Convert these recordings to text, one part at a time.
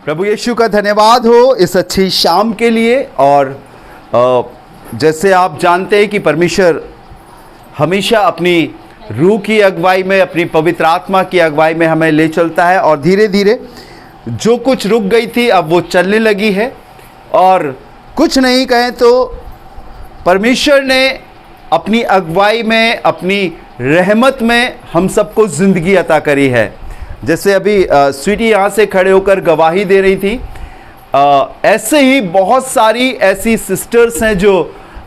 प्रभु यीशु का धन्यवाद हो इस अच्छी शाम के लिए। और जैसे आप जानते हैं कि परमेश्वर हमेशा अपनी रूह की अगुवाई में, अपनी पवित्र आत्मा की अगुवाई में हमें ले चलता है, और धीरे धीरे जो कुछ रुक गई थी अब वो चलने लगी है। और कुछ नहीं कहें तो परमेश्वर ने अपनी अगुवाई में, अपनी रहमत में हम सबको ज़िंदगी अता करी है। जैसे अभी स्वीटी यहाँ से खड़े होकर गवाही दे रही थी, ऐसे ही बहुत सारी ऐसी सिस्टर्स हैं जो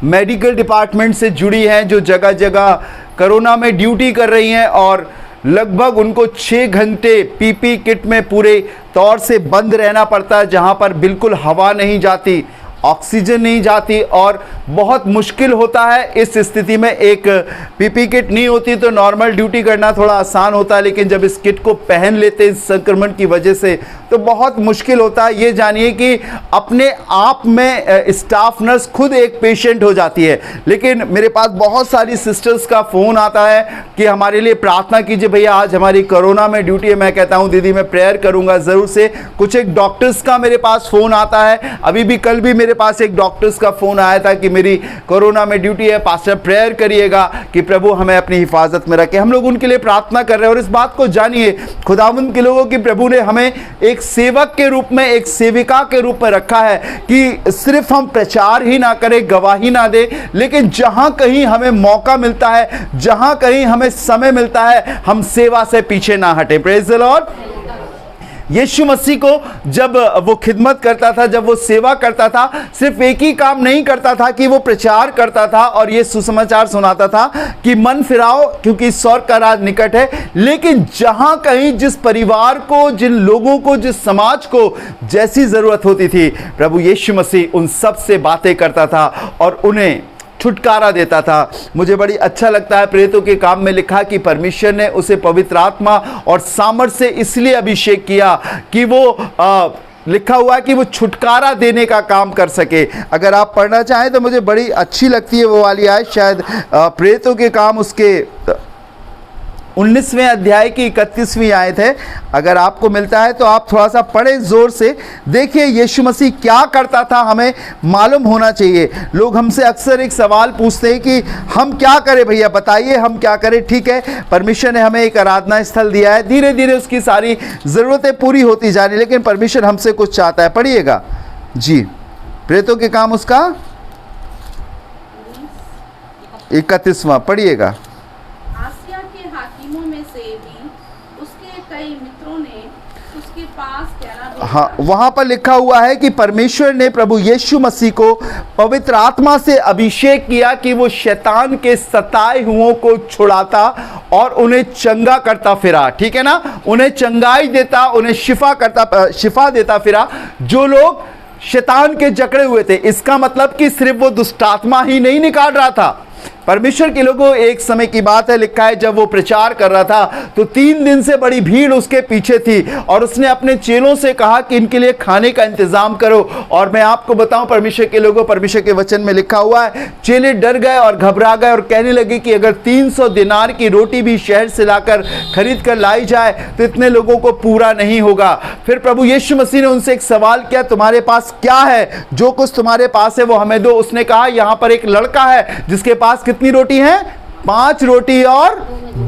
मेडिकल डिपार्टमेंट से जुड़ी हैं, जो जगह जगह कोरोना में ड्यूटी कर रही हैं, और लगभग उनको 6 घंटे पीपी किट में पूरे तौर से बंद रहना पड़ता है, जहाँ पर बिल्कुल हवा नहीं जाती, ऑक्सीजन नहीं जाती, और बहुत मुश्किल होता है। इस स्थिति में एक पीपी किट नहीं होती तो नॉर्मल ड्यूटी करना थोड़ा आसान होता है, लेकिन जब इस किट को पहन लेते हैं इस संक्रमण की वजह से तो बहुत मुश्किल होता है। ये जानिए कि अपने आप में स्टाफ नर्स खुद एक पेशेंट हो जाती है। लेकिन मेरे पास बहुत सारी सिस्टर्स का फ़ोन आता है कि हमारे लिए प्रार्थना कीजिए भैया, आज हमारी कोरोना में ड्यूटी है। मैं कहता हूँ दीदी मैं प्रेयर करूँगा ज़रूर से। कुछ एक डॉक्टर्स का मेरे पास फ़ोन आता है, अभी भी कल भी मेरे पास एक डॉक्टर्स का फ़ोन आया था कि मेरी कोरोना में ड्यूटी है, पास्टर प्रेयर करिएगा कि प्रभु हमें अपनी हिफाजत में रखे। हम लोग उनके लिए प्रार्थना कर रहे हैं। और इस बात को जानिए, खुदावंद के लोगों की प्रभु ने हमें एक सेवक के रूप में, एक सेविका के रूप में रखा है कि सिर्फ हम प्रचार ही ना करें, गवाही ना दे, लेकिन जहां कहीं हमें मौका मिलता है, जहां कहीं हमें समय मिलता है, हम सेवा से पीछे ना हटे। Praise the lord. Yeshu Masih को जब वो खिदमत करता था, जब वो सेवा करता था, सिर्फ एक ही काम नहीं करता था कि वो प्रचार करता था और ये सुसमाचार सुनाता था कि मन फिराओ क्योंकि स्वर्ग का राज निकट है, लेकिन जहां कहीं जिस परिवार को, जिन लोगों को, जिस समाज को जैसी ज़रूरत होती थी, प्रभु यीशु मसीह उन सब से बातें करता था और उन्हें छुटकारा देता था। मुझे बड़ी अच्छा लगता है, प्रेरितों के काम में लिखा कि परमेश्वर ने उसे पवित्र आत्मा और सामर्थ से इसलिए अभिषेक किया कि वो लिखा हुआ है कि वो छुटकारा देने का काम कर सके। अगर आप पढ़ना चाहें तो मुझे बड़ी अच्छी लगती है वो वाली आयत, शायद प्रेरितों के काम उसके 19वें अध्याय की 31वीं आयत है। अगर आपको मिलता है तो आप थोड़ा सा पढ़ें ज़ोर से। देखिए यीशु मसीह क्या करता था, हमें मालूम होना चाहिए। लोग हमसे अक्सर एक सवाल पूछते हैं कि हम क्या करें भैया, बताइए हम क्या करें। ठीक है, परमेश्वर ने हमें एक आराधना स्थल दिया है, धीरे धीरे उसकी सारी ज़रूरतें पूरी होती जा रही, लेकिन परमेश्वर हमसे कुछ चाहता है। पढ़िएगा जी, प्रेरितों के काम उसका 31वां पढ़िएगा। हाँ, वहाँ पर लिखा हुआ है कि परमेश्वर ने प्रभु यीशु मसीह को पवित्र आत्मा से अभिषेक किया कि वो शैतान के सताए हुओं को छुड़ाता और उन्हें चंगा करता फिरा। ठीक है ना, उन्हें चंगाई देता, उन्हें शिफा देता फिरा जो लोग शैतान के जकड़े हुए थे। इसका मतलब कि सिर्फ वो दुष्ट आत्मा ही नहीं निकाल रहा था। परमेश्वर के लोगों, एक समय की बात है, लिखा है जब वो प्रचार कर रहा था तो 3 दिन से बड़ी भीड़ उसके पीछे थी और उसने अपने चेलों से कहा कि इनके लिए खाने का इंतजाम करो। और मैं आपको बताऊं परमेश्वर के लोगों, परमेश्वर के वचन में लिखा हुआ है, चेले डर गए और घबरा गए और कहने लगे कि अगर 300 दिनार की रोटी भी शहर से लाकर खरीद कर लाई जाए तो इतने लोगों को पूरा नहीं होगा। फिर प्रभु यीशु मसीह ने उनसे एक सवाल किया, तुम्हारे पास क्या है? जो कुछ तुम्हारे पास है वो हमें दो। उसने कहा यहाँ पर एक लड़का है जिसके पास कितनी रोटी है? 5 रोटी और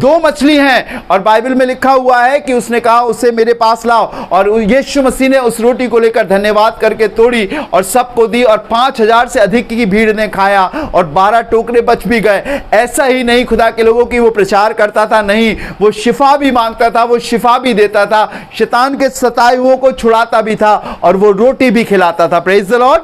2 मछली हैं। और बाइबल में लिखा हुआ है कि उसने कहा उसे मेरे पास लाओ। और यीशु मसीह ने उस रोटी को लेकर धन्यवाद करके तोड़ी और सबको दी और 5000 से अधिक की भीड़ ने खाया और 12 टोकरे बच भी गए। ऐसा ही नहीं खुदा के लोगों की वो प्रचार करता था, नहीं, वो शिफा भी मांगता था, वो शिफा भी देता था, शैतान के सताए हुओं को छुड़ाता भी था और वो रोटी भी खिलाता था। Praise the Lord.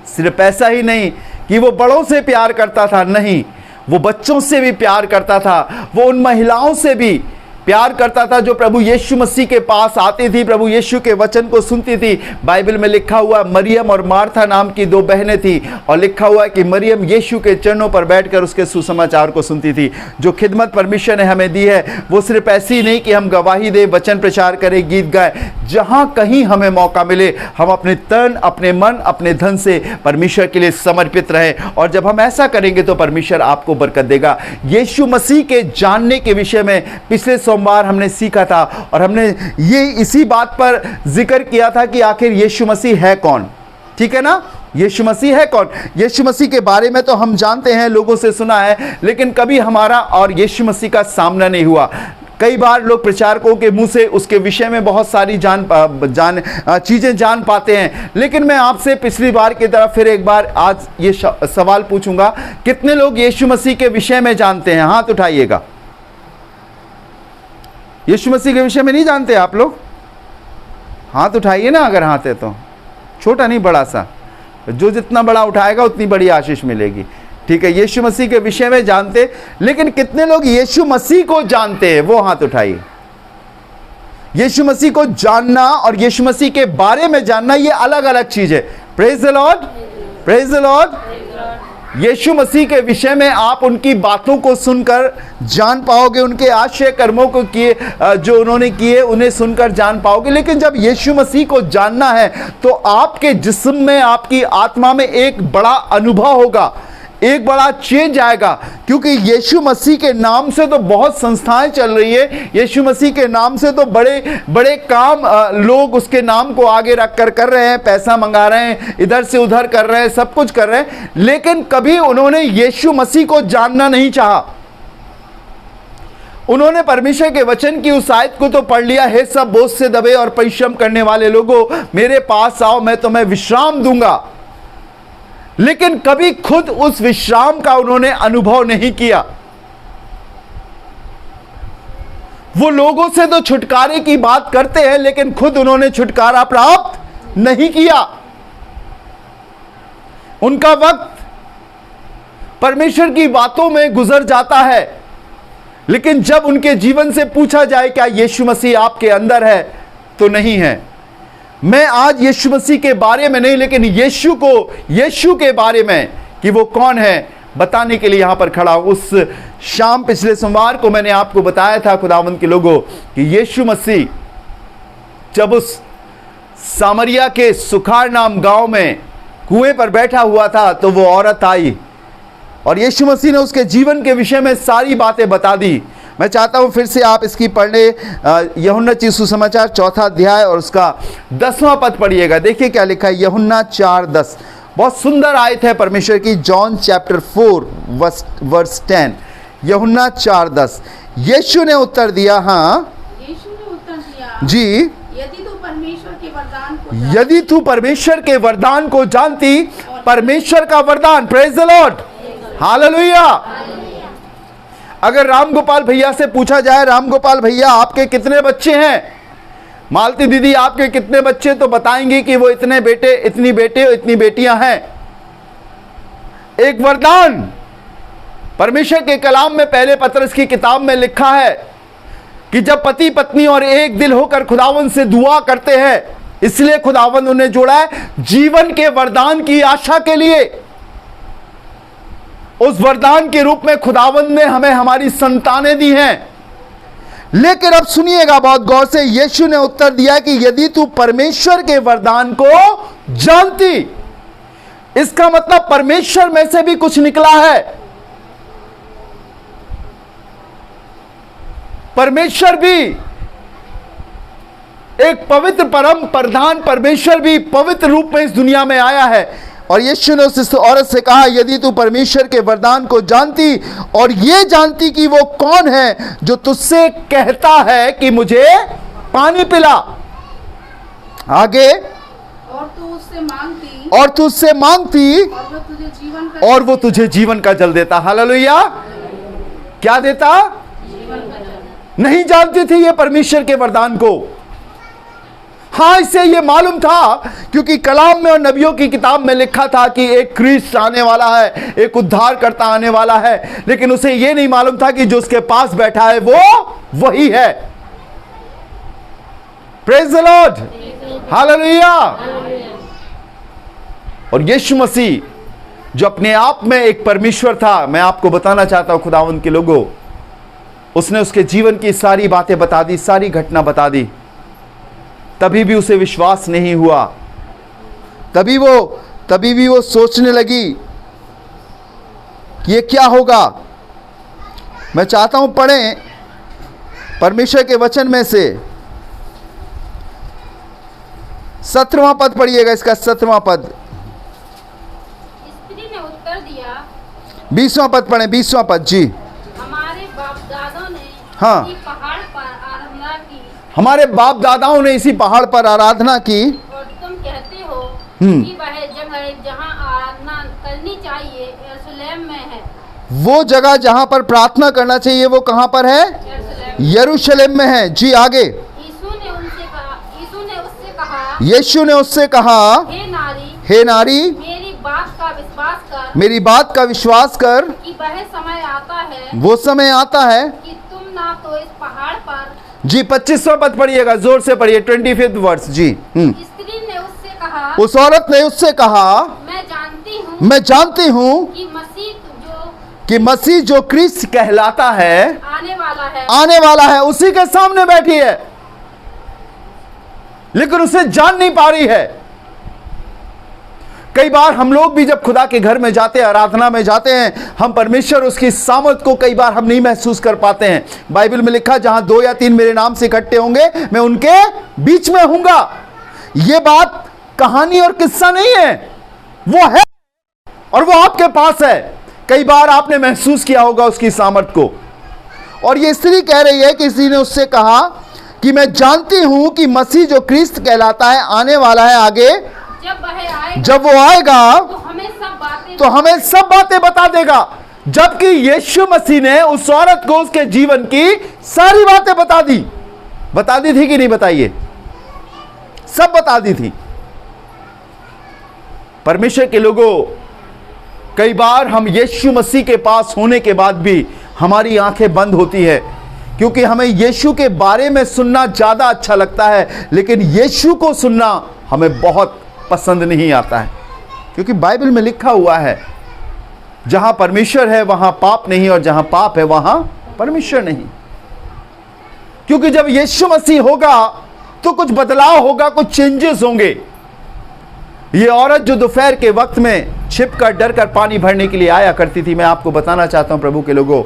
सिर्फ ऐसा ही नहीं कि वो बड़ों से प्यार करता था, नहीं, वो बच्चों से भी प्यार करता था, वो उन महिलाओं से भी प्यार करता था, जो प्रभु यीशु मसीह के पास आती थी, प्रभु यीशु के वचन को सुनती थी। बाइबल में लिखा हुआ मरियम और मार्था नाम की दो बहनें थी, और लिखा हुआ है कि मरियम यीशु के चरणों पर बैठकर उसके सुसमाचार को सुनती थी। जो खिदमत परमेश्वर ने हमें दी है वो सिर्फ ऐसी नहीं कि हम गवाही दे, वचन प्रचार करें, गीत गाएं। जहां कहीं हमें मौका मिले हम अपने तन, अपने मन, अपने धन से परमेश्वर के लिए समर्पित रहें, और जब हम ऐसा करेंगे तो परमेश्वर आपको बरकत देगा। यीशु मसीह के जानने के विषय में पिछले सोमवार हमने सीखा था, और हमने ये इसी बात पर जिक्र किया था कि आखिर यीशु मसीह है कौन। ठीक है ना, यीशु मसीह है कौन। यीशु मसीह के बारे में तो हम जानते हैं, लोगों से सुना है, लेकिन कभी हमारा और यीशु मसीह का सामना नहीं हुआ। कई बार लोग प्रचारकों के मुंह से उसके विषय में बहुत सारी चीज़ें जान पाते हैं, लेकिन मैं आपसे पिछली बार की तरह फिर एक बार आज ये सवाल पूछूंगा, कितने लोग यीशु मसीह के विषय में जानते हैं? हाथ उठाइएगा। यीशु मसीह के विषय में नहीं जानते आप लोग? हाथ उठाइए ना, अगर हाथ है तो, छोटा नहीं बड़ा सा, जो जितना बड़ा उठाएगा उतनी बड़ी आशीष मिलेगी। ठीक है, यीशु मसीह के विषय में जानते, लेकिन कितने लोग यीशु मसीह को जानते हैं? वो हाथ उठाइए। यीशु मसीह को जानना और यीशु मसीह के बारे में जानना ये अलग अलग चीज है। Praise the lord, praise the lord. Yeshu Masih के विषय में आप उनकी बातों को सुनकर जान पाओगे, उनके आश्चर्य कर्मों को किए जो उन्होंने किए उन्हें सुनकर जान पाओगे। लेकिन जब यीशु मसीह को जानना है तो आपके जिस्म में, आपकी आत्मा में एक बड़ा अनुभव होगा, एक बड़ा चेंज आएगा, क्योंकि यीशु मसीह के नाम से तो बहुत संस्थाएं चल रही है, यीशु मसीह के नाम से तो बड़े बड़े काम लोग उसके नाम को आगे रखकर कर रहे हैं, पैसा मंगा रहे हैं, इधर से उधर कर रहे हैं, सब कुछ कर रहे हैं, लेकिन कभी उन्होंने यीशु मसीह को जानना नहीं चाहा। उन्होंने परमेश्वर के वचन की उस आयत को तो पढ़ लिया, हे सब बोझ से दबे और परिश्रम करने वाले लोगों, मेरे पास आओ, मैं तुम्हें विश्राम दूंगा, लेकिन कभी खुद उस विश्राम का उन्होंने अनुभव नहीं किया। वो लोगों से तो छुटकारे की बात करते हैं, लेकिन खुद उन्होंने छुटकारा प्राप्त नहीं किया। उनका वक्त परमेश्वर की बातों में गुजर जाता है, लेकिन जब उनके जीवन से पूछा जाए क्या यीशु मसीह आपके अंदर है, तो नहीं है। मैं आज यीशु मसीह के बारे में नहीं, लेकिन यीशु के बारे में कि वो कौन है बताने के लिए यहां पर खड़ा हूं। उस शाम पिछले सोमवार को मैंने आपको बताया था खुदावंद के लोगों कि यीशु मसीह जब उस सामरिया के सुखार नाम गांव में कुएं पर बैठा हुआ था, तो वो औरत आई और यीशु मसीह ने उसके जीवन के विषय में सारी बातें बता दी। मैं चाहता हूं फिर से आप इसकी पढ़ने, यूहन्ना रचित सुसमाचार 4 अध्याय और उसका 10वां पद पढ़िएगा। देखिए क्या लिखा है, यूहन्ना 4:10, बहुत सुंदर आयत है परमेश्वर की। जॉन चैप्टर 4 वर्स 10, यूहन्ना 4:10। यीशु ने उत्तर दिया, हाँ यीशु ने उत्तर दिया, जी, यदि तू परमेश्वर के वरदान को जानती, परमेश्वर का वरदान, प्रेज द लॉर्ड, हालेलुया। अगर राम गोपाल भैया से पूछा जाए, राम गोपाल भैया आपके कितने बच्चे हैं, मालती दीदी आपके कितने बच्चे, तो बताएंगे कि वो इतने बेटे, इतनी बेटे, इतनी बेटियां हैं। एक वरदान परमेश्वर के कलाम में पहले पतरस की किताब में लिखा है कि जब पति पत्नी और एक दिल होकर खुदावंद से दुआ करते हैं, इसलिए खुदावंद उन्हें जोड़ा है जीवन के वरदान की आशा के लिए। उस वरदान के रूप में खुदावंद ने हमें हमारी संतानें दी हैं। लेकिन अब सुनिएगा बहुत गौर से, यीशु ने उत्तर दिया कि यदि तू परमेश्वर के वरदान को जानती, इसका मतलब परमेश्वर में से भी कुछ निकला है। परमेश्वर भी एक पवित्र परम प्रधान परमेश्वर भी पवित्र रूप में इस दुनिया में आया है। और यीशु ने उस औरत से कहा, यदि तू परमेश्वर के वरदान को जानती और ये जानती कि वो कौन है जो तुझसे कहता है कि मुझे पानी पिला, आगे, और तू उससे मांगती और वो तुझे जीवन का जल देता। हालेलुया। क्या देता? जीवन का जल। नहीं जानती थी ये परमेश्वर के वरदान को। हाँ, इससे ये मालूम था क्योंकि कलाम में और नबियों की किताब में लिखा था कि एक ख्रीस्त आने वाला है, एक उद्धारकर्ता आने वाला है, लेकिन उसे ये नहीं मालूम था कि जो उसके पास बैठा है वो वही है। Praise the Lord, hallelujah. और यीशु मसीह जो अपने आप में एक परमेश्वर था, मैं आपको बताना चाहता हूं खुदावंद के लोगों, उसने उसके जीवन की सारी बातें बता दी, सारी घटना बता दी, तभी भी उसे विश्वास नहीं हुआ। तभी भी वो सोचने लगी कि ये क्या होगा। मैं चाहता हूं पढ़ें परमेश्वर के वचन में से 17वां पद पढ़िएगा, इसका 17वां पद। स्त्री ने उत्तर दिया, 20वां पद पढ़ें, 20वां पद जी। हमारे बाप दादों ने हाँ। इसी पहाड़ पर आराधना की, हमारे बाप दादाओं ने इसी पहाड़ पर आराधना की, और तुम कहते हो हम्म। कि वह जगह जहाँ आराधना करनी चाहिए यरूशलेम में है। वो जगह जहां पर प्रार्थना करना चाहिए वो कहां पर है? यरूशलेम। यरूशलेम में है जी। आगे यीशु ने उससे कहा, यीशु ने उससे कहा, हे नारी, मेरी बात का विश्वास कर, मेरी बात का विश्वास कर कि वह समय आता है वो समय आता है कि तुम ना तो इस पहाड़ पर। जी। 25वां पद पढ़िएगा, जोर से पढ़िए, 25th वर्स जी। स्त्री ने उससे कहा, उस औरत ने उससे कहा, मैं जानती हूँ कि मसीह जो क्रिस्त कहलाता है आने वाला है, उसी के सामने बैठी है, लेकिन उसे जान नहीं पा रही है। कई बार हम लोग भी जब खुदा के घर में जाते हैं, आराधना में जाते हैं, हम परमेश्वर उसकी सामर्थ को कई बार हम नहीं महसूस कर पाते हैं। बाइबल में लिखा, जहां 2 या 3 मेरे नाम से इकट्ठे होंगे मैं उनके बीच में हूंगा। यह बात कहानी और किस्सा नहीं है, वो है और वो आपके पास है। कई बार आपने महसूस किया होगा उसकी सामर्थ को। और ये स्त्री कह रही है कि किसी ने उससे कहा कि मैं जानती हूं कि मसीह जो क्रिस्त कहलाता है आने वाला है। आगे जब वो आएगा तो हमें सब बातें बता देगा। जबकि यीशु मसीह ने उस औरत को उसके जीवन की सारी बातें बता दी थी कि नहीं? बताइए, सब बता दी थी। परमेश्वर के लोगों, कई बार हम यीशु मसीह के पास होने के बाद भी हमारी आंखें बंद होती है, क्योंकि हमें यीशु के बारे में सुनना ज्यादा अच्छा लगता है, लेकिन यीशु को सुनना हमें बहुत पसंद नहीं आता है। क्योंकि बाइबल में लिखा हुआ है, जहां परमेश्वर है वहां पाप नहीं, और जहां पाप है वहां परमेश्वर नहीं। क्योंकि जब यीशु मसीह होगा तो कुछ बदलाव होगा, कुछ चेंजेस होंगे। ये औरत जो दोपहर के वक्त में छिपकर डरकर पानी भरने के लिए आया करती थी, मैं आपको बताना चाहता हूं प्रभु के लोगों,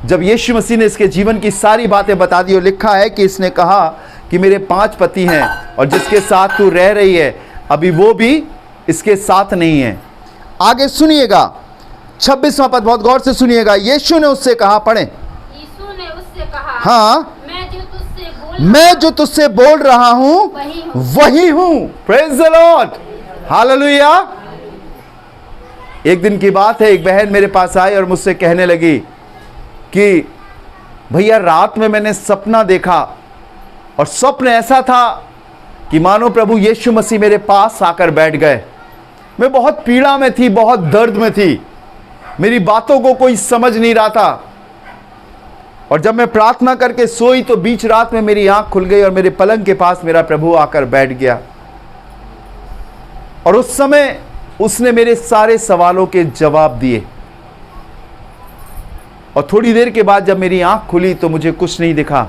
जब यीशु मसीह ने इसके जीवन की सारी बातें बता दी और लिखा है कि इसने कहा कि मेरे 5 पति हैं और जिसके साथ तू रह रही है अभी वो भी इसके साथ नहीं है। आगे सुनिएगा, 26वां पद, बहुत गौर से सुनिएगा। यीशु ने उससे कहा, पढ़ें। यीशु ने उससे कहा, हाँ, मैं जो तुझसे बोल रहा हूं वही हूं। Praise the Lord, hallelujah. एक दिन की बात है, एक बहन मेरे पास आई और मुझसे कहने लगी कि भैया रात में मैंने सपना देखा, और स्वप्न ऐसा था कि मानो प्रभु यीशु मसीह मेरे पास आकर बैठ गए। मैं बहुत पीड़ा में थी, बहुत दर्द में थी, मेरी बातों को कोई समझ नहीं रहा था। और जब मैं प्रार्थना करके सोई तो बीच रात में मेरी आंख खुल गई और मेरे पलंग के पास मेरा प्रभु आकर बैठ गया। और उस समय उसने मेरे सारे सवालों के जवाब दिए। और थोड़ी देर के बाद जब मेरी आंख खुली तो मुझे कुछ नहीं दिखा,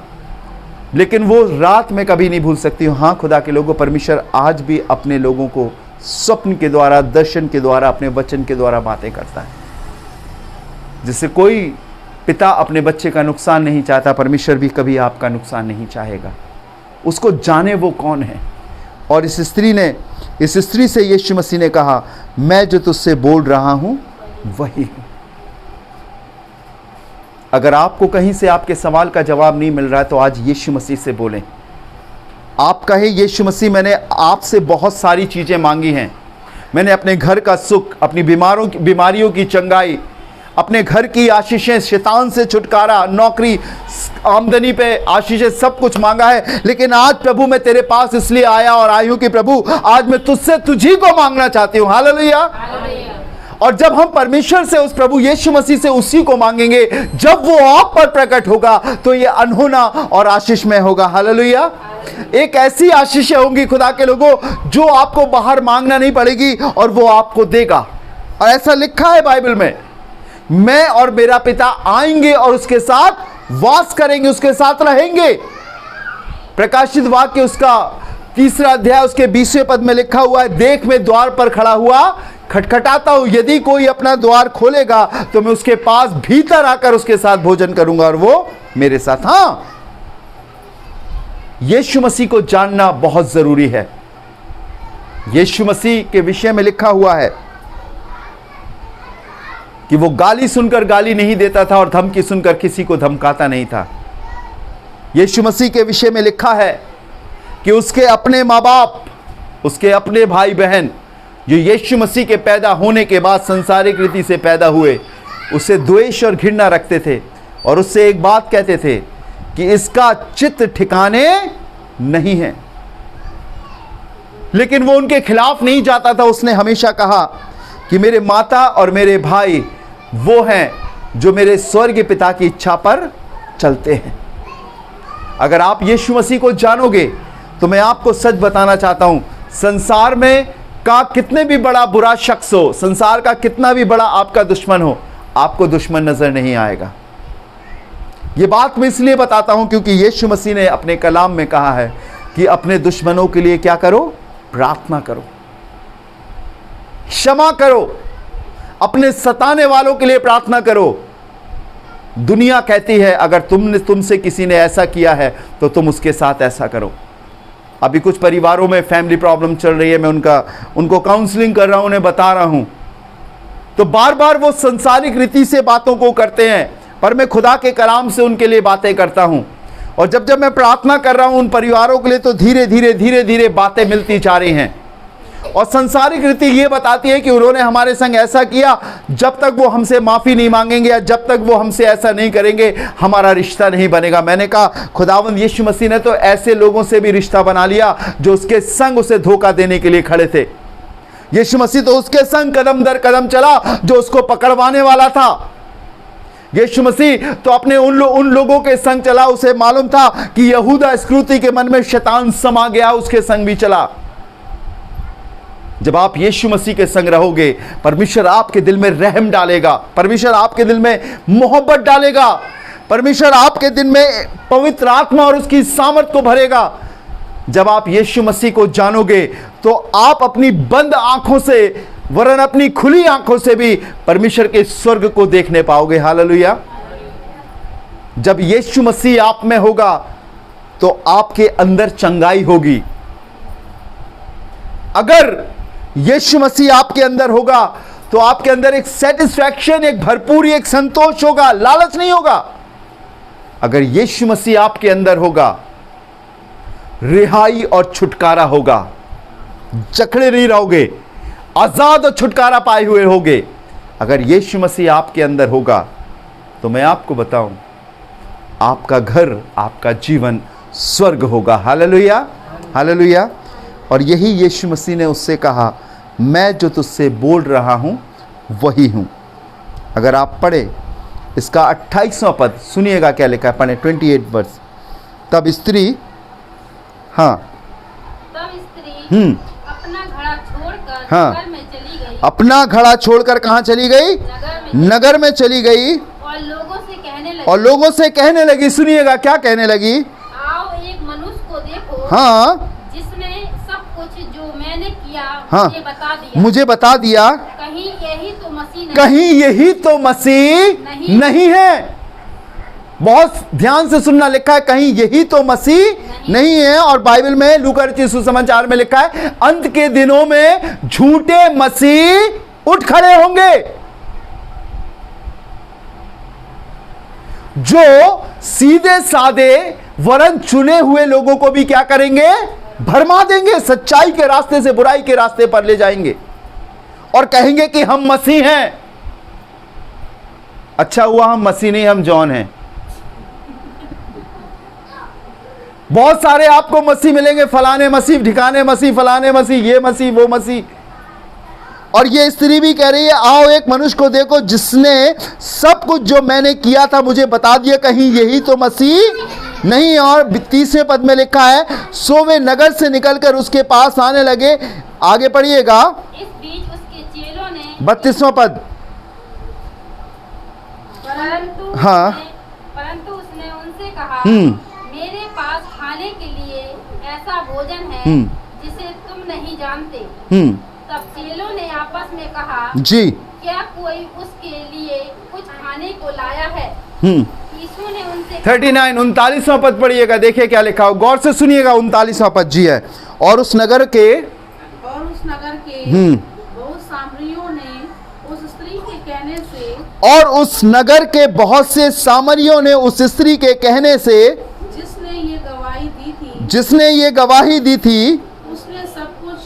लेकिन वो रात में कभी नहीं भूल सकती हूँ। हाँ, खुदा के लोगों, परमेश्वर आज भी अपने लोगों को स्वप्न के द्वारा, दर्शन के द्वारा, अपने वचन के द्वारा बातें करता है। जिससे कोई पिता अपने बच्चे का नुकसान नहीं चाहता, परमेश्वर भी कभी आपका नुकसान नहीं चाहेगा। उसको जाने वो कौन है। और इस स्त्री से यीशु मसीह ने कहा, मैं जो तुझसे बोल रहा हूं वही हूं। अगर आपको कहीं से आपके सवाल का जवाब नहीं मिल रहा है तो आज यीशु मसीह से बोलें। आप कहें, यीशु मसीह, मैंने आपसे बहुत सारी चीजें मांगी हैं। मैंने अपने घर का सुख, अपनी बीमारियों की चंगाई, अपने घर की आशीषें, शैतान से छुटकारा, नौकरी, आमदनी पे आशीषें, सब कुछ मांगा है। लेकिन आज प्रभु मैं तेरे पास इसलिए आया और आई हूं कि प्रभु आज मैं तुझसे तुझी को मांगना चाहती हूं। हालेलुया। और जब हम परमेश्वर से, उस प्रभु यीशु मसीह से उसी को मांगेंगे, जब वो आप पर प्रकट होगा तो ये अनहोना और आशीषमय होगा। हालेलुया। एक ऐसी आशीषें होंगी खुदा के लोगों, जो आपको बाहर मांगना नहीं पड़ेगी और वो आपको देगा। और ऐसा लिखा है बाइबल में, मैं और मेरा पिता आएंगे और उसके साथ वास करेंगे, उसके साथ रहेंगे। प्रकाशित वाक्य उसका 3 अध्याय उसके 20वें पद में लिखा हुआ है, देख मैं द्वार पर खड़ा हुआ खटखटाता हूं, यदि कोई अपना द्वार खोलेगा तो मैं उसके पास भीतर आकर उसके साथ भोजन करूंगा और वो मेरे साथ। हां, यीशु मसीह को जानना बहुत जरूरी है। यीशु मसीह के विषय में लिखा हुआ है कि वो गाली सुनकर गाली नहीं देता था और धमकी सुनकर किसी को धमकाता नहीं था। यीशु मसीह के विषय में लिखा है कि उसके अपने माँ बाप, उसके अपने भाई बहन जो यीशु मसीह के पैदा होने के बाद संसारिक रीति से पैदा हुए, उससे द्वेष और घृणा रखते थे और उससे एक बात कहते थे कि इसका चित्त ठिकाने नहीं है। लेकिन वो उनके खिलाफ नहीं जाता था। उसने हमेशा कहा कि मेरे माता और मेरे भाई वो हैं जो मेरे स्वर्गीय पिता की इच्छा पर चलते हैं। अगर आप यीशु मसीह को जानोगे तो मैं आपको सच बताना चाहता हूं, संसार में का कितने भी बड़ा बुरा शख्स हो, संसार का कितना भी बड़ा आपका दुश्मन हो, आपको दुश्मन नजर नहीं आएगा। यह बात मैं इसलिए बताता हूं क्योंकि यीशु मसीह ने अपने कलाम में कहा है कि अपने दुश्मनों के लिए क्या करो? प्रार्थना करो, क्षमा करो, अपने सताने वालों के लिए प्रार्थना करो। दुनिया कहती है अगर तुमसे किसी ने ऐसा किया है तो तुम उसके साथ ऐसा करो। अभी कुछ परिवारों में फैमिली प्रॉब्लम चल रही है, मैं उनको काउंसलिंग कर रहा हूं, उन्हें बता रहा हूं, तो बार बार वो संसारिक रीति से बातों को करते हैं, पर मैं खुदा के कलाम से उनके लिए बातें करता हूं। और जब मैं प्रार्थना कर रहा हूं उन परिवारों के लिए, तो धीरे धीरे बातें मिलती जा रही हैं। और संसारिक रीति ये बताती है कि उन्होंने हमारे संग ऐसा किया, जब तक वो हमसे माफ़ी नहीं मांगेंगे या जब तक वो हमसे ऐसा नहीं करेंगे हमारा रिश्ता नहीं बनेगा। मैंने कहा खुदावंद यीशु मसीह ने तो ऐसे लोगों से भी रिश्ता बना लिया जो उसके संग उसे धोखा देने के लिए खड़े थे। यीशु मसीह तो उसके संग कदम दर कदम चला जो उसको पकड़वाने वाला था। यीशु मसीह तो अपने उन लोगों के संग चला, उसे मालूम था कि यहूदा इस्करियोती के मन में शैतान समा गया, उसके संग भी चला। जब आप यीशु मसीह के संग रहोगे, परमेश्वर आपके दिल में रहम डालेगा, परमेश्वर आपके दिल में मोहब्बत डालेगा, परमेश्वर आपके दिल में पवित्र आत्मा और उसकी सामर्थ को भरेगा। जब आप यीशु मसीह को जानोगे तो आप अपनी बंद आंखों से वरन अपनी खुली आंखों से भी परमेश्वर के स्वर्ग को देखने पाओगे। हालेलुया। जब यीशु मसीह आप में होगा तो आपके अंदर चंगाई होगी। अगर यीशु मसीह आपके अंदर होगा तो आपके अंदर एक सेटिस्फैक्शन, एक भरपूरी, एक संतोष होगा, लालच नहीं होगा। अगर यीशु मसीह आपके अंदर होगा, रिहाई और छुटकारा होगा, जकड़े नहीं रहोगे, आजाद और छुटकारा पाए हुए होगे। अगर यीशु मसीह आपके अंदर होगा तो मैं आपको बताऊं, आपका घर, आपका जीवन स्वर्ग होगा। Hallelujah, hallelujah. और यही यीशु मसीह ने उससे कहा, मैं जो तुझसे बोल रहा हूं वही हूं। अगर आप पढ़े इसका 28वां पद, सुनिएगा क्या लिखा है, पढ़े 28 वर्ष। तब स्त्री, हाँ, तब स्त्री अपना घड़ा छोड़कर हाँ, नगर में चली गई। अपना घड़ा छोड़कर कहाँ चली गई? नगर में चली गई और लोगों से कहने लगी, सुनिएगा क्या कहने लगी? आओ एक मनुष्य को देखो, हाँ, जिसने सब कुछ जो मैंने किया हाँ, मुझे बता दिया। कहीं यही तो मसीह नहीं, कहीं यही तो मसीह नहीं है। बहुत ध्यान से सुनना, लिखा है कहीं यही तो मसीह नहीं है। और बाइबल में लूका रचित सुसमाचार में लिखा है, अंत के दिनों में झूठे मसीह उठ खड़े होंगे जो सीधे साधे वरन चुने हुए लोगों को भी क्या करेंगे? भरमा देंगे, सच्चाई के रास्ते से बुराई के रास्ते पर ले जाएंगे और कहेंगे कि हम मसीह हैं। अच्छा हुआ हम मसीह नहीं, हम जॉन हैं। बहुत सारे आपको मसीह मिलेंगे, फलाने मसीह, ठिकाने मसीह, फलाने मसीह, ये मसीह, वो मसीह। और ये स्त्री भी कह रही है, आओ एक मनुष्य को देखो जिसने सब कुछ जो मैंने किया था मुझे बता दिया, कहीं यही तो मसीह नहीं। और 30वें पद में लिखा है, सो वे नगर से निकलकर उसके पास आने लगे। आगे पढ़िएगा, इस बीच उसके चेलों ने 32वां पद। हाँ। परंतु उसने उनसे कहा, हम्म। मेरे पास खाने के लिए ऐसा भोजन है जिसे तुम नहीं जानते। तब चेलों ने आपस में कहा, जी, क्या कोई उसके लिए कुछ खाने को लाया है? यीशु ने उनसे 39 39वां पद पढ़िएगा, देखिए क्या लिखा हो, गौर से सुनिएगा। 39वां पद जी है, और उस नगर के बहुत सामरियों ने उस स्त्री के कहने से, और उस नगर के बहुत से सामरियों ने उस स्त्री के कहने से, जिसने ये गवाही दी थी, जिसने ये गवाही दी थी उसने सब कुछ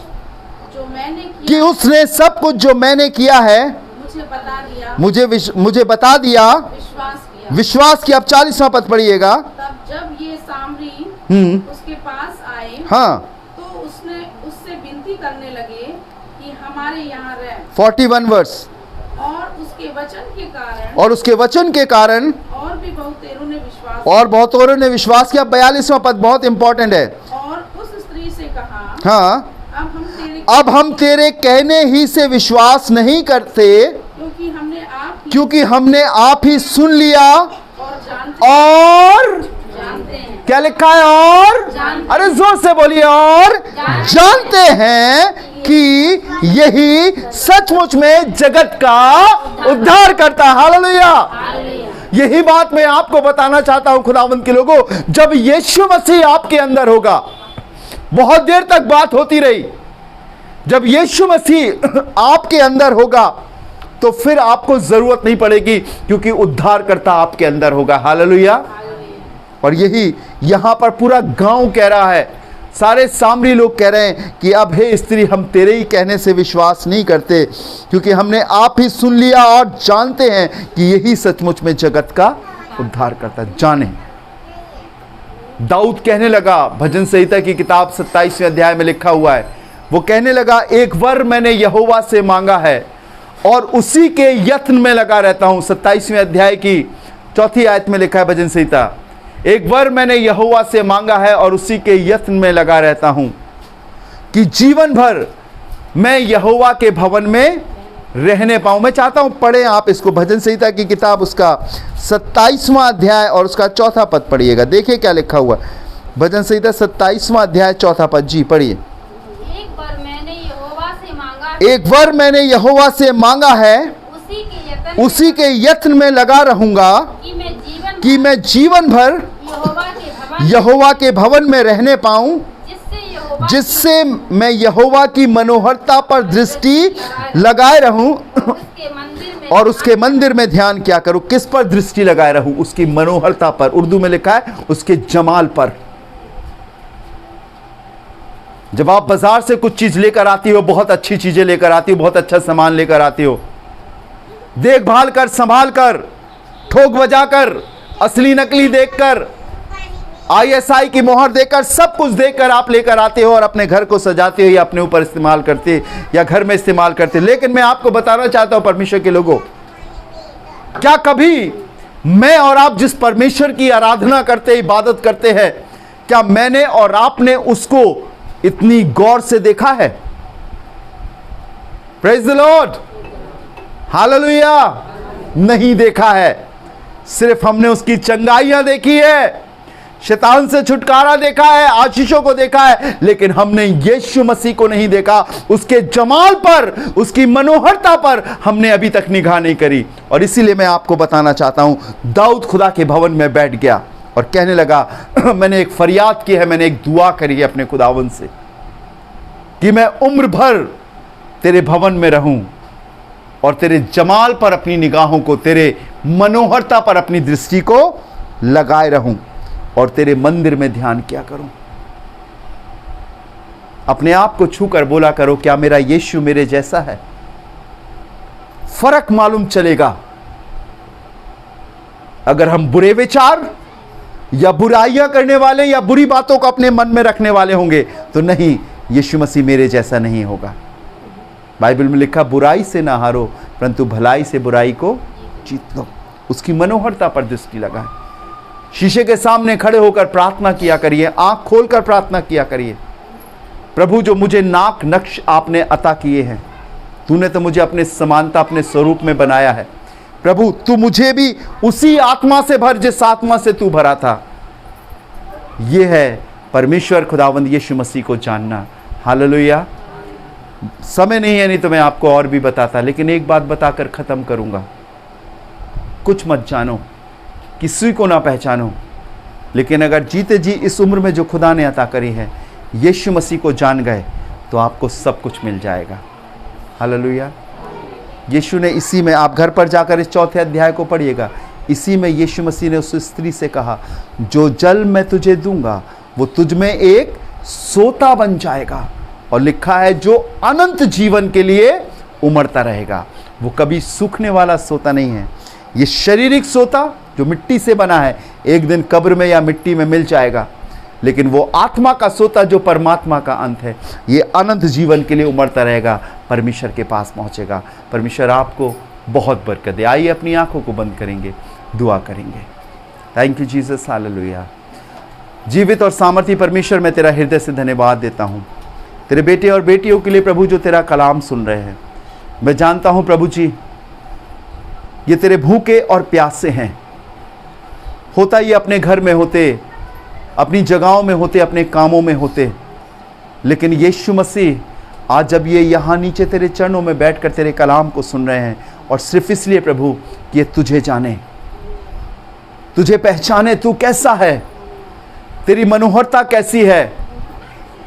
जो मैंने कि किया उसने सब कुछ जो मैंने किया है मुझे बता दिया, मुझे बता दिया, विश्वास किया। अब 40वां पद पढ़िएगा। तब जब ये सामरी उसके पास आए, हाँ, तो उसने उससे विनती करने लगे कि हमारे यहाँ रह। 41 वर्ष। और उसके वचन के कारण और उसके वचन के कारण और भी बहुतेरों ने विश्वास और बहुत औरों ने विश्वास किया। 42वां पद बहुत इंपॉर्टेंट है। और उस स्त्री से कहा, हाँ, अब हम तेरे कहने ही से विश्वास नहीं करते, क्योंकि हमने आप ही सुन लिया और क्या लिखा है, और अरे जोर से बोलिए, और जानते हैं कि यही सचमुच में जगत का उद्धार करता है। हालेलुया। यही बात मैं आपको बताना चाहता हूं खुदावंद के लोगों, जब यीशु मसीह आपके अंदर होगा, बहुत देर तक बात होती रही, जब यीशु मसीह आपके अंदर होगा तो फिर आपको जरूरत नहीं पड़ेगी, क्योंकि उद्धार करता आपके अंदर होगा। हालेलुया। और यही यहां पर पूरा गांव कह रहा है, सारे सामरी लोग कह रहे हैं कि अब हे स्त्री, हम तेरे ही कहने से विश्वास नहीं करते, क्योंकि हमने आप ही सुन लिया और जानते हैं कि यही सचमुच में जगत का उद्धार करता। जाने दाऊद कहने लगा, भजन संहिता की किताब 27वें अध्याय में लिखा हुआ है, वो कहने लगा, एक वर मैंने यहोवा से मांगा है और उसी के यत्न में लगा रहता हूं। 27वें अध्याय की 4 आयत में लिखा है भजन संहिता, एक वर मैंने यहोवा से मांगा है और उसी के यत्न में लगा रहता हूं कि जीवन भर मैं यहोवा के भवन में रहने पाऊं। मैं चाहता हूं पढ़ें आप इसको, भजन संहिता की किताब उसका 27वां अध्याय और उसका 4था पद पढ़िएगा। देखिए क्या लिखा हुआ, भजन संहिता 27वां अध्याय 4था पद। जी पढ़िए। एक बार मैंने यहोवा से मांगा, एक वर मैंने यहोवा से मांगा है, उसी के यत्न में लगा रहूंगा कि मैं जीवन भर यहोवा के भवन में रहने पाऊं, जिससे मैं यहोवा की मनोहरता पर दृष्टि लगाए रहूं और उसके मंदिर में ध्यान क्या करूं। किस पर दृष्टि लगाए रहूं? उसकी मनोहरता पर। उर्दू में लिखा है उसके जमाल पर। जब आप बाजार से कुछ चीज लेकर आती हो, बहुत अच्छी चीजें लेकर आती हो, बहुत अच्छा सामान लेकर आती हो, देखभाल कर, संभाल कर, ठोक बजाकर, असली नकली देखकर, ISI की मोहर देकर, सब कुछ देखकर आप लेकर आते हो और अपने घर को सजाते हो या अपने ऊपर इस्तेमाल करते या घर में इस्तेमाल करते। लेकिन मैं आपको बताना चाहता हूं परमेश्वर के लोगों, क्या कभी मैं और आप जिस परमेश्वर की आराधना करते, इबादत करते हैं, क्या मैंने और आपने उसको इतनी गौर से देखा है? Praise the Lord, hallelujah. नहीं देखा है। सिर्फ हमने उसकी चंगाइयां देखी है, शैतान से छुटकारा देखा है, आशीषों को देखा है, लेकिन हमने यीशु मसीह को नहीं देखा। उसके जमाल पर, उसकी मनोहरता पर हमने अभी तक निगाह नहीं करी। और इसीलिए मैं आपको बताना चाहता हूं, दाऊद खुदा के भवन में बैठ गया और कहने लगा, मैंने एक फरियाद की है, मैंने एक दुआ करी है अपने खुदावन से कि मैं उम्र भर तेरे भवन में रहूं और तेरे जमाल पर अपनी निगाहों को, तेरे मनोहरता पर अपनी दृष्टि को लगाए रहूं और तेरे मंदिर में ध्यान किया करूं। अपने आप को छूकर बोला करो, क्या मेरा यीशु मेरे जैसा है? फर्क मालूम चलेगा। अगर हम बुरे विचार या बुराइयां करने वाले या बुरी बातों को अपने मन में रखने वाले होंगे तो नहीं, यीशु मसीह मेरे जैसा नहीं होगा। बाइबल में लिखा, बुराई से ना हारो परंतु भलाई से बुराई को जीत लो। उसकी मनोहरता पर दृष्टि लगाएं। शीशे के सामने खड़े होकर प्रार्थना किया करिए, आंख खोलकर प्रार्थना किया करिए। प्रभु, जो मुझे नाक नक्श आपने अता किए हैं, तूने तो मुझे अपने समानता, अपने स्वरूप में बनाया है। प्रभु, तू मुझे भी उसी आत्मा से भर जिस आत्मा से तू भरा था। यह है परमेश्वर खुदावंद यीशु मसीह को जानना। हालेलुया। समय नहीं है, नहीं तो मैं आपको और भी बताता, लेकिन एक बात बताकर खत्म करूंगा। कुछ मत जानो, किसी को ना पहचानो, लेकिन अगर जीते जी इस उम्र में जो खुदा ने अता करी है, यीशु मसीह को जान गए, तो आपको सब कुछ मिल जाएगा। हालेलुया। यीशु ने इसी में, आप घर पर जाकर इस 4थे अध्याय को पढ़िएगा, इसी में यीशु मसीह ने उस स्त्री से कहा, जो जल मैं तुझे दूंगा वो तुझ में एक सोता बन जाएगा, और लिखा है जो अनंत जीवन के लिए उमड़ता रहेगा। वो कभी सूखने वाला सोता नहीं है। ये शारीरिक सोता जो मिट्टी से बना है, एक दिन कब्र में या मिट्टी में मिल जाएगा, लेकिन वो आत्मा का सोता जो परमात्मा का अंत है, ये अनंत जीवन के लिए उमड़ता रहेगा, परमेश्वर के पास पहुंचेगा। परमेश्वर आपको बहुत बरकत दे। आइए अपनी आंखों को बंद करेंगे, दुआ करेंगे। Thank you Jesus. हालेलुया। जीवित और सामर्थी परमेश्वर, मैं तेरा हृदय से धन्यवाद देता हूँ तेरे बेटे और बेटियों के लिए प्रभु, जो तेरा कलाम सुन रहे हैं। मैं जानता हूँ प्रभु जी, ये तेरे भूखे और प्यासे हैं। होता ये अपने घर में होते, अपनी जगहों में होते, अपने कामों में होते, लेकिन यीशु मसीह आज जब ये यहाँ नीचे तेरे चरणों में बैठकर तेरे कलाम को सुन रहे हैं, और सिर्फ इसलिए प्रभु कि ये तुझे जाने, तुझे पहचाने, तू कैसा है, तेरी मनोहरता कैसी है,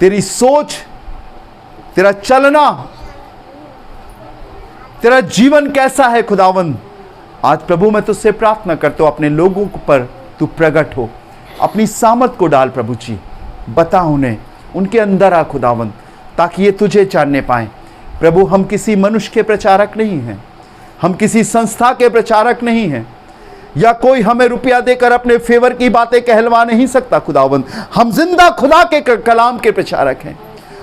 तेरी सोच, तेरा चलना, तेरा जीवन कैसा है खुदावंद। आज प्रभु मैं तुझसे प्रार्थना करता हूँ, अपने लोगों पर तू प्रकट हो, अपनी सामर्थ को डाल प्रभु जी, बता उन्हें, उनके अंदर आ खुदावंद, ताकि ये तुझे जानने पाएं। प्रभु, हम किसी मनुष्य के प्रचारक नहीं हैं, हम किसी संस्था के प्रचारक नहीं हैं, या कोई हमें रुपया देकर अपने फेवर की बातें कहलवा नहीं सकता खुदावंद। हम जिंदा खुदा के कलाम के प्रचारक हैं,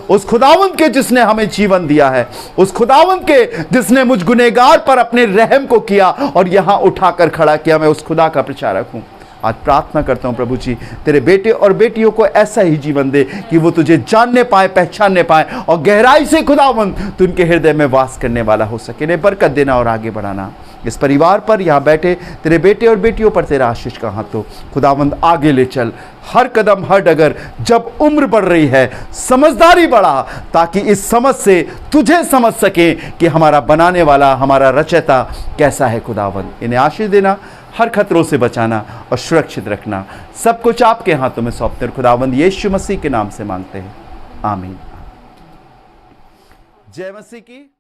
उस खुदावंद के जिसने हमें जीवन दिया है, उस खुदावंद के जिसने मुझ गुनहगार पर अपने रहम को किया और यहाँ उठाकर खड़ा किया। मैं उस खुदा का प्रचारक हूँ। आज प्रार्थना करता हूँ प्रभु जी, तेरे बेटे और बेटियों को ऐसा ही जीवन दे कि वो तुझे जानने पाए, पहचानने पाए, और गहराई से खुदावंद तू उनके हृदय में वास करने वाला हो सके। इन्हें बरकत देना और आगे बढ़ाना। इस परिवार पर, यहाँ बैठे तेरे बेटे और बेटियों पर तेरा आशीष का हाथ हो खुदावंद। आगे ले चल, हर कदम, हर डगर, जब उम्र बढ़ रही है, समझदारी बढ़ा, ताकि इस समझ से तुझे समझ सके कि हमारा बनाने वाला, हमारा रचयिता कैसा है खुदावंद। इन्हें आशीष देना, हर खतरों से बचाना और सुरक्षित रखना। सब कुछ आपके हाथों में सौंपते हैं खुदावंद, यीशु मसीह के नाम से मांगते हैं, आमीन। जय मसीह की।